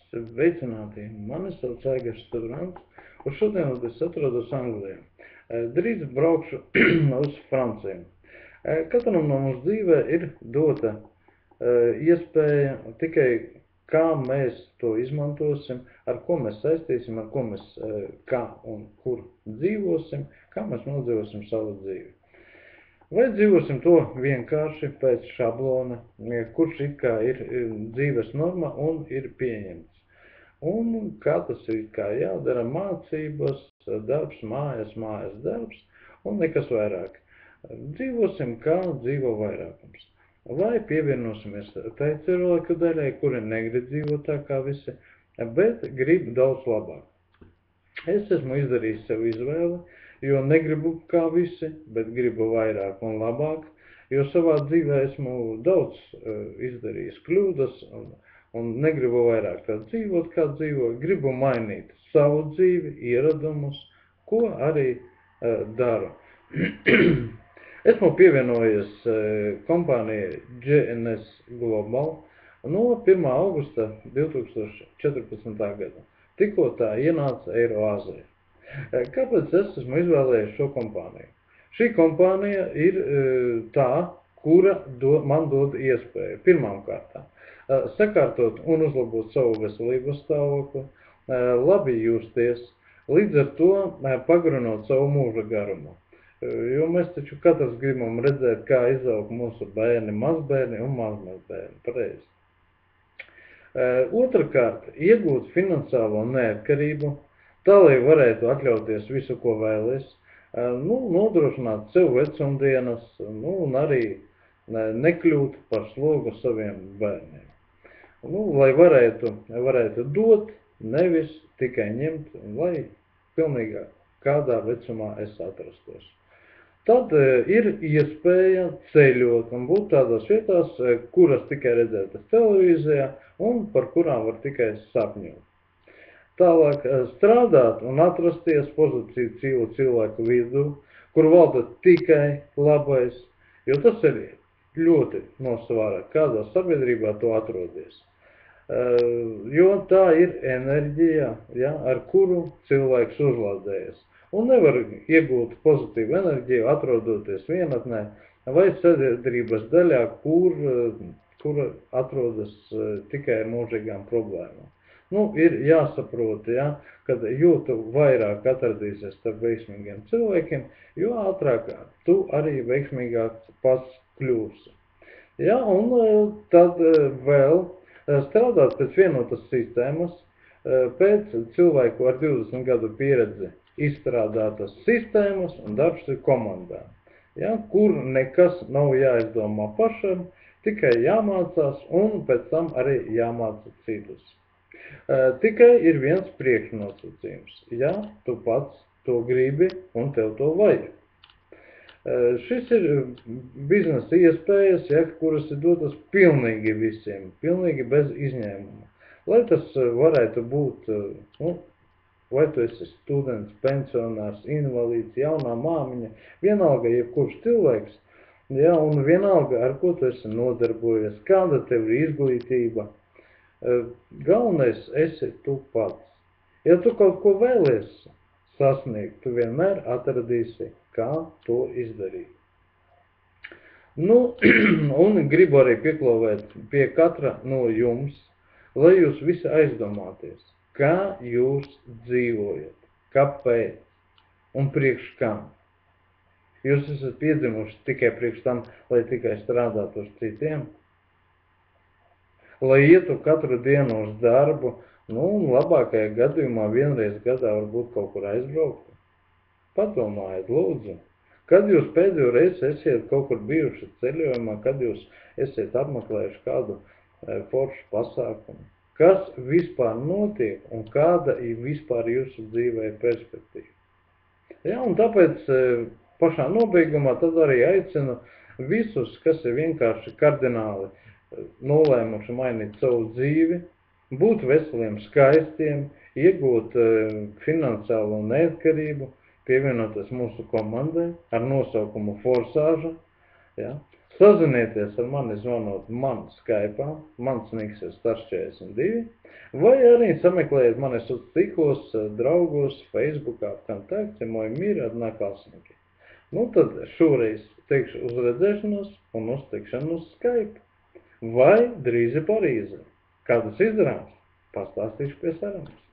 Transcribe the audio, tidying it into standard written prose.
Sveicināti! Mani sauc Aigars Stodrants, un šodien es atrodos Anglijā. Drīz braukšu uz Franciju. Katram no mums dzīvē ir dota iespēja tikai kā mēs to izmantosim, ar ko mēs saistīsim, ar ko mēs kā un kur dzīvosim, kā mēs nodzīvosim savu dzīvi. Vai dzīvosim to vienkārši pēc šablona, kurš it kā ir dzīves norma un ir pieņemts. Un kā tas ir kā jādara mācības, darbs, mājas, darbs un nekas vairāk. Dzīvosim kā dzīvo vairākums. Vai pievienosimies tai cilvēku daļai, kuri negrib dzīvot tā kā visi, bet grib daudz labāk. Es esmu izdarījis sev izvēli, jo negribu kā visi, bet gribu vairāk un labāk, jo savā dzīvē esmu daudz izdarījis kļūdas un negribu vairāk tā dzīvot, kā dzīvo, gribu mainīt savu dzīvi, ieradumus, ko arī daru. Esmu pievienojies kompānijai GNS Global no 1. augusta 2014. gada. Tikko tā ienāca Eiroāzijā. Kāpēc es esmu izvēlējies šo kompāniju? Šī kompānija ir tā, kura man dod iespēju pirmām kārtām sakārtot un uzlabot savu veselības stāvokli, labi justies, līdz ar to pagarinot savu mūža garumu. Jo mēs taču katrs gribam redzēt, kā izaug mūsu bērni, mazbērni un mazmazbērni. Pareizi. Otrakārt, iegūt finansiālo neatkarību, tā, lai varētu atļauties visu, ko vēlies, nodrošināt sev vecumdienas, un arī nekļūt par slogu saviem bērniem. Lai varētu dot, nevis tikai ņemt, lai pilnīgi kādā vecumā es atrastos. Tad ir iespēja ceļot un būt tādās vietās, kuras tikai redzētas televīzijā un par kurām var tikai sapņot. Tālāk strādāt un atrasties pozitīvu cilvēku vidū, kur valda tikai labais, jo tas ir ļoti nosvara, kādā sabiedrībā to atrodies. Jo tā ir enerģija, ar kuru cilvēks uzlādējas. Un nevar iegūt pozitīvu enerģiju, atrodoties vienatnē vai sabiedrības daļā, kur atrodas tikai ar mūžīgām problēmām. Ir jāsaprot, kad jo tu vairāk atradīsies starp veiksmīgiem cilvēkiem, jo ātrāk tu arī veiksmīgāk pats kļūsi. Un tad vēl strādāt pēc vienotas sistēmas, pēc cilvēku ar 20 gadu pieredzi izstrādātas sistēmas un darbs ir komandā, kur nekas nav jāizdomā pašam, tikai jāmācās un pēc tam arī jāmāca citus. Tikai ir viens priekšnosacījums, tu pats to gribi un tev to vajag. Šis ir biznesa iespējas, kuras ir dotas pilnīgi visiem, pilnīgi bez izņēmuma. Lai tas varētu būt, vai tu esi students, pensionārs, invalīds, jaunā māmiņa, vienalga jebkurš cilvēks, un vienalga, ar ko tu esi nodarbojies, kāda tev ir izglītība. Galvenais esi tu pats. Ja tu kaut ko vēlies sasniegt, tu vienmēr atradīsi, kā to izdarīt. Un gribu arī pieklauvēt pie katra no jums, lai jūs visi aizdomāties, kā jūs dzīvojat, kāpēc un priekš kam. Jūs esat piedzimuši tikai priekš tam, lai tikai strādātu uz citiem, lai ietu katru dienu uz darbu, labākajā gadījumā vienreiz gadā varbūt kaut kur aizbraukt. Padomājiet, lūdzu, kad jūs pēdējo reizi esiet kaut kur bijuši ceļojumā, kad jūs esiet apmeklējuši kādu foršu pasākumu. Kas vispār notiek un kāda ir vispār jūsu dzīvē perspektīva. Un tāpēc pašā nobeigumā tad arī aicinu visus, kas ir vienkārši kardināli nolēmuši mainīt savu dzīvi, būt veseliem, skaistiem, iegūt finansiālo neatkarību, pievienoties mūsu komandai ar nosaukumu Forsāža, Sazinieties ar mani zvanot man Skype'ā, mans niks ir Stars42, vai arī sameklējiet mani sociālos tīklos, draugos, Facebookā, ВКонтакте, мой мир, одноклассники. Nu tad šoreiz teikšu uz redzēšanos un uz tikšanos Skype. Vai drīzi Parīzē. Kā tas izdarāms? Pastāstīšu pie sarunas.